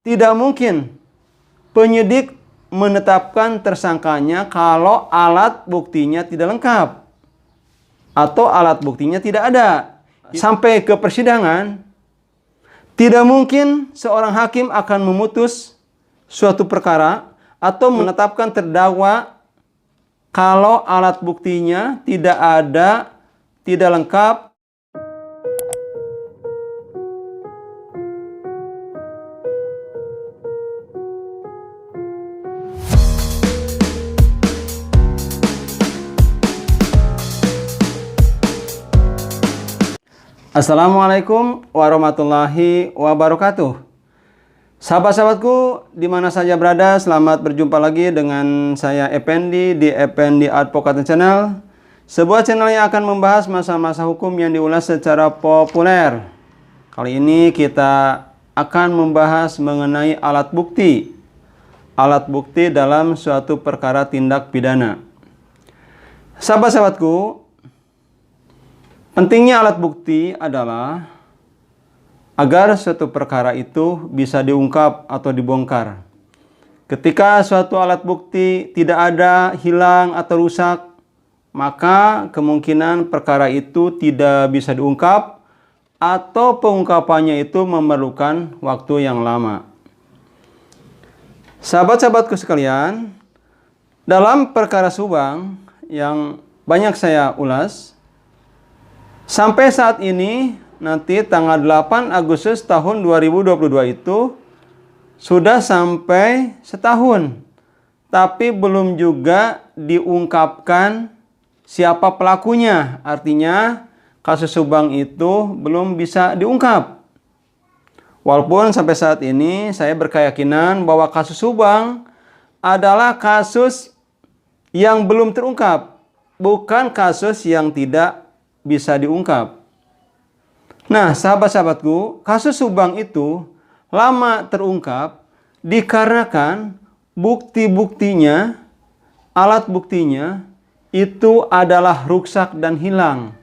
tidak mungkin penyidik menetapkan tersangkanya kalau alat buktinya tidak lengkap atau alat buktinya tidak ada. Sampai ke persidangan, tidak mungkin seorang hakim akan memutus suatu perkara atau menetapkan terdakwa kalau alat buktinya tidak ada, tidak lengkap. Assalamualaikum warahmatullahi wabarakatuh. Sahabat-sahabatku di mana saja berada, selamat berjumpa lagi dengan saya Effendi di Effendi Advokat Channel. Sebuah channel yang akan membahas masa-masa hukum yang diulas secara populer. Kali ini kita akan membahas mengenai alat bukti. Alat bukti dalam suatu perkara tindak pidana. Sahabat-sahabatku, pentingnya alat bukti adalah agar suatu perkara itu bisa diungkap atau dibongkar. Ketika suatu alat bukti tidak ada, hilang atau rusak, maka kemungkinan perkara itu tidak bisa diungkap atau pengungkapannya itu memerlukan waktu yang lama. Sahabat-sahabatku sekalian, dalam perkara Subang yang banyak saya ulas, sampai saat ini, nanti tanggal 8 Agustus tahun 2022 itu sudah sampai setahun. Tapi belum juga diungkapkan siapa pelakunya. Artinya kasus Subang itu belum bisa diungkap. Walaupun sampai saat ini saya berkeyakinan bahwa kasus Subang adalah kasus yang belum terungkap. Bukan kasus yang tidak bisa diungkap. Nah, sahabat-sahabatku, kasus Subang itu lama terungkap dikarenakan bukti-buktinya, alat buktinya itu adalah rusak dan hilang.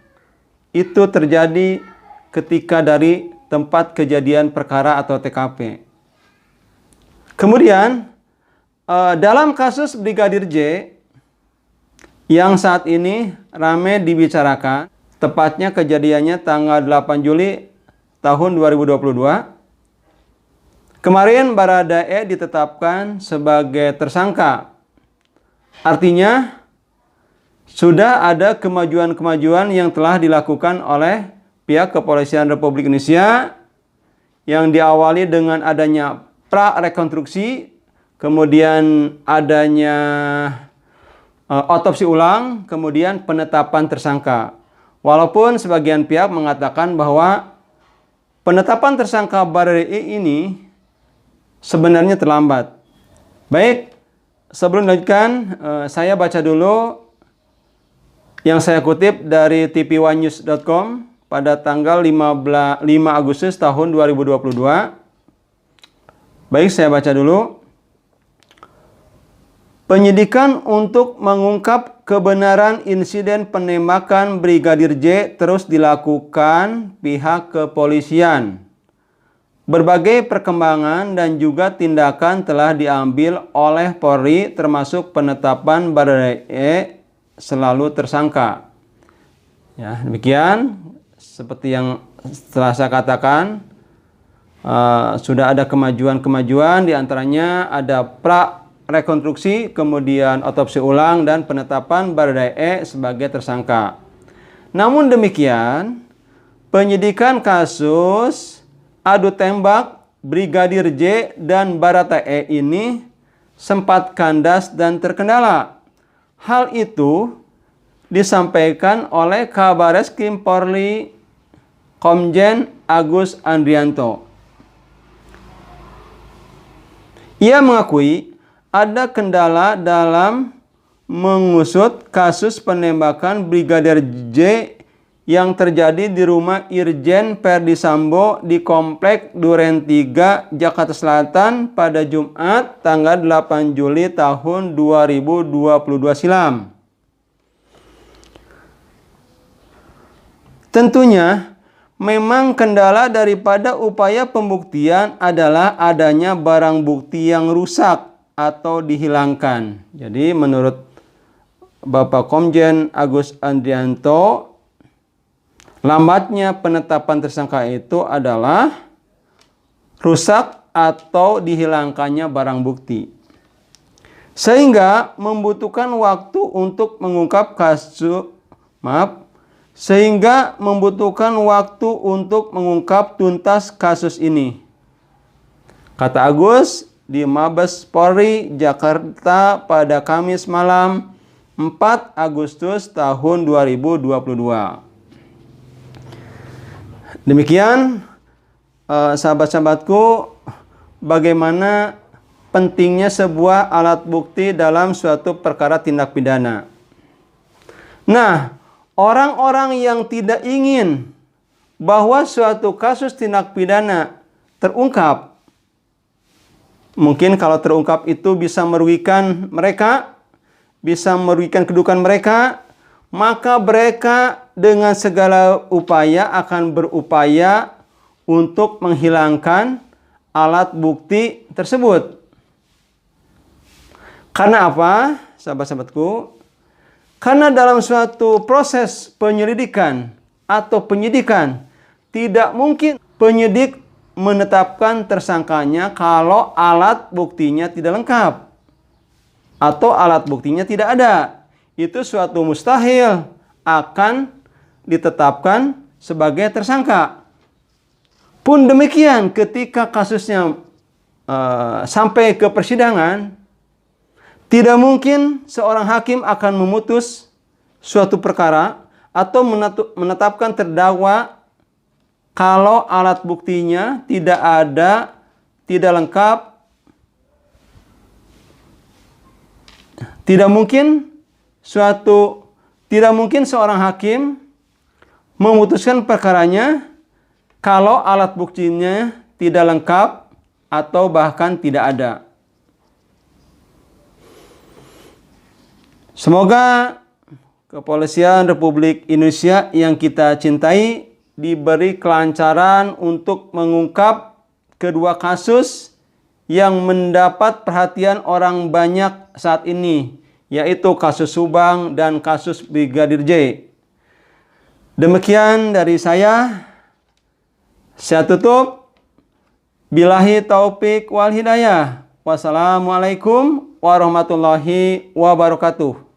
Itu terjadi ketika dari tempat kejadian perkara atau TKP. Kemudian, dalam kasus Brigadir J yang saat ini ramai dibicarakan, tepatnya kejadiannya tanggal 8 Juli tahun 2022. Kemarin Baradae ditetapkan sebagai tersangka. Artinya sudah ada kemajuan-kemajuan yang telah dilakukan oleh pihak Kepolisian Republik Indonesia yang diawali dengan adanya pra-rekonstruksi, kemudian adanya otopsi ulang, kemudian penetapan tersangka. Walaupun sebagian pihak mengatakan bahwa penetapan tersangka Baradae ini sebenarnya terlambat. Baik, sebelum dilanjutkan, saya baca dulu yang saya kutip dari tv1news.com pada tanggal 5 Agustus tahun 2022. Baik, saya baca dulu. Penyidikan untuk mengungkap kebenaran insiden penembakan Brigadir J terus dilakukan pihak kepolisian. Berbagai perkembangan dan juga tindakan telah diambil oleh Polri termasuk penetapan Baradae selalu tersangka. Ya, demikian seperti yang telah saya katakan, sudah ada kemajuan-kemajuan, diantaranya ada rekonstruksi, kemudian otopsi ulang dan penetapan Baradae sebagai tersangka. Namun demikian, penyidikan kasus adu tembak Brigadir J dan Baradae ini sempat kandas dan terkendala. Hal itu disampaikan oleh Kabareskrim Polri Komjen Agus Andrianto. Ia mengakui ada kendala dalam mengusut kasus penembakan Brigadir J yang terjadi di rumah Irjen Verdi Sambo di Komplek Duren 3, Jakarta Selatan pada Jumat tanggal 8 Juli tahun 2022 silam. Tentunya memang kendala daripada upaya pembuktian adalah adanya barang bukti yang rusak atau dihilangkan. Jadi menurut Bapak Komjen Agus Andrianto, lambatnya penetapan tersangka itu adalah rusak atau dihilangkannya barang bukti, sehingga membutuhkan waktu untuk mengungkap tuntas kasus ini. Kata Agus di Mabes Polri Jakarta pada Kamis malam 4 Agustus tahun 2022. Demikian sahabat-sahabatku, bagaimana pentingnya sebuah alat bukti dalam suatu perkara tindak pidana. Nah, orang-orang yang tidak ingin bahwa suatu kasus tindak pidana terungkap, mungkin kalau terungkap itu bisa merugikan mereka, bisa merugikan kedudukan mereka, maka mereka dengan segala upaya akan berupaya untuk menghilangkan alat bukti tersebut. Karena apa, sahabat-sahabatku? Karena dalam suatu proses penyelidikan atau penyidikan, tidak mungkin penyidik menetapkan tersangkanya kalau alat buktinya tidak lengkap atau alat buktinya tidak ada. Itu suatu mustahil akan ditetapkan sebagai tersangka. Pun demikian ketika kasusnya sampai ke persidangan, tidak mungkin seorang hakim akan memutus suatu perkara atau menetapkan terdakwa kalau alat buktinya tidak ada, tidak lengkap. Tidak mungkin seorang hakim memutuskan perkaranya kalau alat buktinya tidak lengkap atau bahkan tidak ada. Semoga Kepolisian Republik Indonesia yang kita cintai diberi kelancaran untuk mengungkap kedua kasus yang mendapat perhatian orang banyak saat ini, yaitu kasus Subang dan kasus Brigadir J. Demikian dari saya tutup. Billahi taufik wal hidayah. Wassalamualaikum warahmatullahi wabarakatuh.